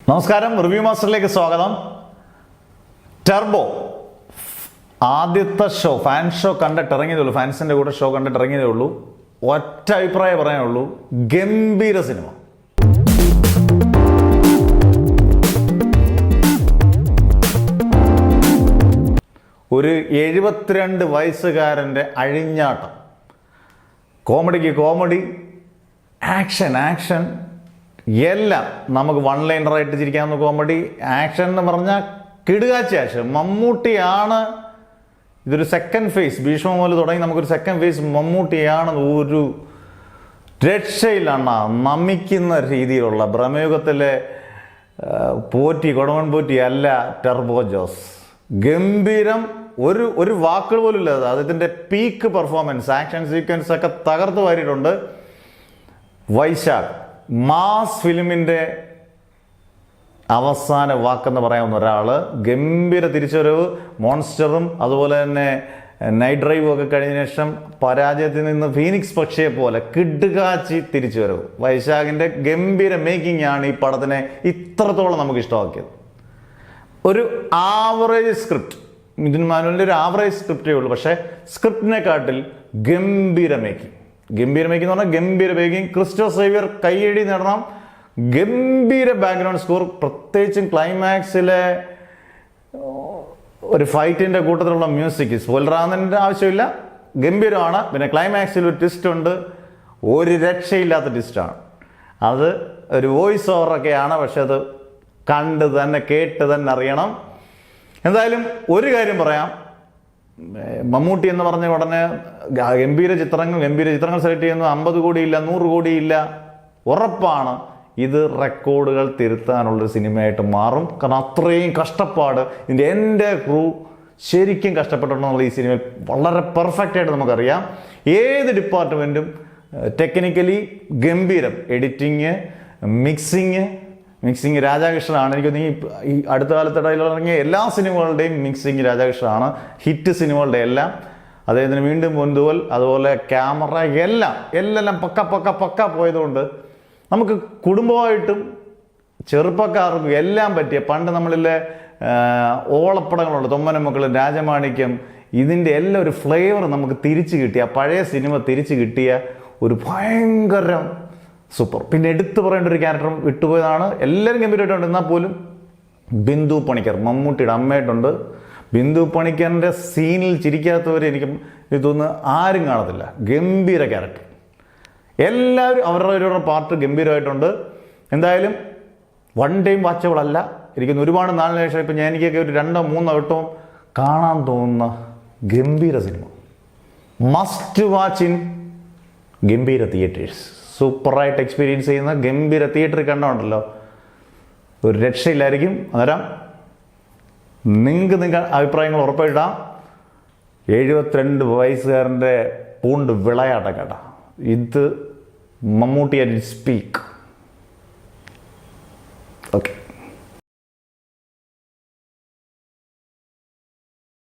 നമസ്കാരം, റിവ്യൂ മാസ്റ്ററിലേക്ക് സ്വാഗതം. ടർബോ ആദ്യത്തെ ഷോ, ഫാൻ ഷോ കണ്ടിട്ട് ഇറങ്ങിയതേ ഉള്ളൂ. ഫാൻസിൻ്റെ കൂടെ ഷോ കണ്ടിട്ട് ഇറങ്ങിയതേ ഉള്ളൂ. ഒറ്റ അഭിപ്രായം പറയാനുള്ളൂ, ഗംഭീര സിനിമ. ഒരു 72 വയസ്സുകാരൻ്റെ അഴിഞ്ഞാട്ടം, കോമഡിക്ക് കോമഡി, ആക്ഷൻ എല്ലാം നമുക്ക് വൺ ലൈനറായിട്ട് ചിരിക്കാവുന്ന കോമഡി. ആക്ഷൻ എന്ന് പറഞ്ഞാൽ കിടുകാച്ചി ആക്ഷൻ. മമ്മൂട്ടിയാണ് ഇതൊരു സെക്കൻഡ് ഫേസ്. ഭീഷ്മ മുതൽ തുടങ്ങി നമുക്കൊരു സെക്കൻഡ് ഫേസ് മമ്മൂട്ടിയാണ്. ഒരു രക്ഷയിലാണ്, നമിക്കുന്ന രീതിയിലുള്ള ഭ്രമയുഗത്തിലെ പോറ്റി, കൊടുമൺ പോറ്റി അല്ല ടർബോ ജോസ്. ഗംഭീരം. ഒരു വാക്കുകൾ പോലും ഇല്ല. അതിൻ്റെ പീക്ക് പെർഫോമൻസ്, ആക്ഷൻ സീക്വൻസ് ഒക്കെ തകർത്ത് വാരിയിട്ടുണ്ട്. വൈശാഖ് മാസ് ഫിലിമിൻ്റെ അവസാന വാക്കെന്ന് പറയാവുന്ന ഒരാൾ. ഗംഭീര തിരിച്ചുവരവ്. മോൺസ്റ്ററും അതുപോലെ തന്നെ നൈറ്റ് ഡ്രൈവും ഒക്കെ കഴിഞ്ഞ ശേഷം പരാജയത്തിൽ നിന്ന് ഫീനിക്സ് പക്ഷിയെ പോലെ കിടുകാച്ചി തിരിച്ചുവരവ്. വൈശാഖിൻ്റെ ഗംഭീര മേക്കിംഗ് ആണ് ഈ പടത്തിനെ ഇത്രത്തോളം നമുക്ക് ഇഷ്ടമാക്കിയത്. ഒരു ആവറേജ് സ്ക്രിപ്റ്റ്, മിഥുൻ മാനുവലിൻ്റെ ഒരു ആവറേജ് സ്ക്രിപ്റ്റേ ഉള്ളൂ. പക്ഷേ സ്ക്രിപ്റ്റിനെക്കാട്ടിൽ ഗംഭീര മേക്കിംഗ് എന്ന് പറഞ്ഞാൽ ഗംഭീര മേക്കിംഗ്. ക്രിസ്റ്റോ സേവിയർ കയ്യടി നേടണം. ഗംഭീര ബാക്ക്ഗ്രൗണ്ട് സ്കോർ, പ്രത്യേകിച്ചും ക്ലൈമാക്സിലെ ഒരു ഫൈറ്റിൻ്റെ കൂട്ടത്തിലുള്ള മ്യൂസിക്. സ്പോയിലറാകുന്നതിൻ്റെ ആവശ്യമില്ല, ഗംഭീരമാണ്. പിന്നെ ക്ലൈമാക്സിൽ ഒരു ട്വിസ്റ്റ് ഉണ്ട്, ഒരു രക്ഷയില്ലാത്ത ട്വിസ്റ്റാണ്. അത് ഒരു വോയിസ് ഓവറൊക്കെയാണ്, പക്ഷെ അത് കണ്ട് തന്നെ കേട്ട് തന്നെ അറിയണം. എന്തായാലും ഒരു കാര്യം പറയാം, മമ്മൂട്ടി എന്ന് പറഞ്ഞ ഉടനെ ഗംഭീര ചിത്രങ്ങൾ സെലക്ട് ചെയ്യുന്നത് 50 കോടിയില്ല, 100 കോടിയില്ല. ഉറപ്പാണ് ഇത് റെക്കോർഡുകൾ തിരുത്താനുള്ളൊരു സിനിമയായിട്ട് മാറും. കാരണം അത്രയും കഷ്ടപ്പാട് ഇതിൻ്റെ എൻ്റെ ക്രൂ ശരിക്കും കഷ്ടപ്പെട്ടിട്ടുണ്ടെന്നുള്ള ഈ സിനിമയിൽ വളരെ പെർഫെക്റ്റ് ആയിട്ട് നമുക്കറിയാം. ഏത് ഡിപ്പാർട്ട്മെൻറ്റും ടെക്നിക്കലി ഗംഭീരം. എഡിറ്റിങ്, മിക്സിങ് രാധാകൃഷ്ണനാണ്. എനിക്കൊന്ന് ഈ അടുത്ത കാലത്തിടയിൽ ഇറങ്ങിയ എല്ലാ സിനിമകളുടെയും മിക്സിങ് രാധാകൃഷ്ണനാണ്. ഹിറ്റ് സിനിമകളുടെ എല്ലാം. അദ്ദേഹത്തിന് വീണ്ടും പൊന്തുവൽ, അതുപോലെ ക്യാമറ എല്ലാം പക്ക പോയതുകൊണ്ട് നമുക്ക് കുടുംബമായിട്ടും ചെറുപ്പക്കാർക്കും എല്ലാം പറ്റിയ, പണ്ട് നമ്മളിലെ ഓളപ്പടങ്ങളുണ്ട്, തൊമ്മന മക്കളും രാജമാണിക്യം, ഇതിൻ്റെ എല്ലാം ഒരു ഫ്ലേവർ നമുക്ക് തിരിച്ചു കിട്ടിയ, പഴയ സിനിമ തിരിച്ചു കിട്ടിയ ഒരു ഭയങ്കര സൂപ്പർ. പിന്നെ എടുത്തു പറയേണ്ട ഒരു ക്യാരക്ടർ വിട്ടുപോയതാണ്. എല്ലാവരും ഗംഭീരമായിട്ടുണ്ട്. എന്നാൽ പോലും ബിന്ദു പണിക്കർ മമ്മൂട്ടിയുടെ അമ്മയായിട്ടുണ്ട്. ബിന്ദു പണിക്കറിൻ്റെ സീനിൽ ചിരിക്കാത്തവർ എനിക്ക് തോന്നുന്നു ആരും കാണത്തില്ല. ഗംഭീര ക്യാരക്ടർ. എല്ലാവരും അവരുടെ പാർട്ട് ഗംഭീരമായിട്ടുണ്ട്. എന്തായാലും വൺ ടൈം വാച്ചബിൾ അല്ല. എനിക്കൊന്ന് ഒരുപാട് നാളിന് ശേഷം ഇപ്പം എനിക്കൊക്കെ ഒരു 2-3 വട്ടവും കാണാൻ തോന്നുന്ന ഗംഭീര സിനിമ. മസ്റ്റ് വാച്ച് ഇൻ ഗംഭീര തിയേറ്റേഴ്സ്. സൂപ്പറായിട്ട് എക്സ്പീരിയൻസ് ചെയ്യുന്ന ഗംഭീര തിയേറ്ററിൽ കണ്ടുണ്ടല്ലോ, ഒരു രക്ഷയില്ലായിരിക്കും. അന്നേരം നിങ്ങൾക്ക് അഭിപ്രായങ്ങൾ ഉറപ്പായിട്ടാം. 72 വയസ്സുകാരൻ്റെ പൂണ്ട് വിളയാട്ടം കേട്ടാ. ഇത് മമ്മൂട്ടി അറ്റ് സ്പീക്ക്. ഓക്കെ.